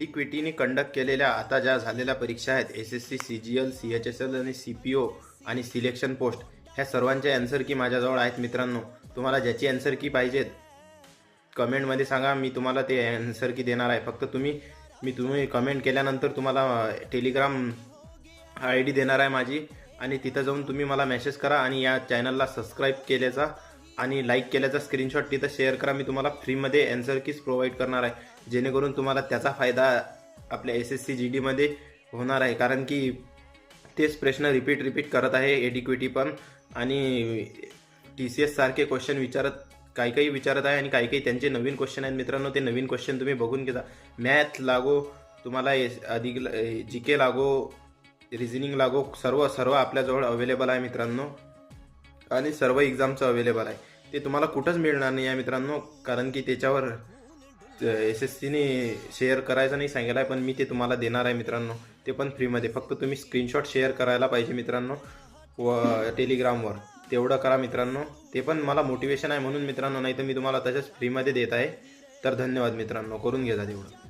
इक्विटीने conduct केलेल्या आता ज्या झालेल्या परीक्षा आहेत SSC, CGL, CHSL आणि CPO आणि सिलेक्शन पोस्ट, ह्या सर्वांचे आन्सर की माझ्याजवळ आहेत मित्रांनो. तुम्हाला ज्याची आन्सर की पाहिजेत कमेंटमध्ये सांगा, मी तुम्हाला ते आन्सर की देणार आहे. फक्त तुम्ही कमेंट केल्यानंतर तुम्हाला टेलिग्राम ID देणार आहे माझी, आणि तिथं जाऊन तुम्ही मला मेसेज करा आणि या चॅनलला सबस्क्राईब केल्याचा आणि लाईक केल्याचा स्क्रीनशॉट तिथं शेअर करा. मी तुम्हाला फ्रीमध्ये आन्सर कीज प्रोव्हाइड करणार आहे, जेणेकरून तुम्हाला त्याचा फायदा आपल्या SSC GDमध्ये होणार आहे. कारण की तेच प्रश्न रिपीट करत आहे एडिक्विटी पण, आणि TCS सारखे क्वेश्चन काही विचारत आहे, आणि काही त्यांचे नवीन क्वेश्चन आहेत मित्रांनो. ते नवीन क्वेश्चन तुम्ही बघून घ्या. मॅथ लागो, तुम्हाला अधिक GK लागो, रिझनिंग लागो, सर्व आपल्याजवळ अवेलेबल आहे मित्रांनो, आणि सर्व एक्झामचं अवेलेबल आहे. ते तुम्हाला कुठंच मिळणार नाही आहे मित्रांनो, कारण की त्याच्यावर SSCने शेअर करायचं नाही सांगितलं आहे, पण मी ते तुम्हाला देणार आहे मित्रांनो, ते पण फ्रीमध्ये. फक्त तुम्ही स्क्रीनशॉट शेअर करायला पाहिजे मित्रांनो टेलिग्रामवर. तेवढं करा मित्रांनो, ते पण मला मोटिवेशन आहे म्हणून मित्रांनो, नाही तर मी तुम्हाला तसंच फ्रीमध्ये देत आहे. तर धन्यवाद मित्रांनो, करून घ्या तेवढं.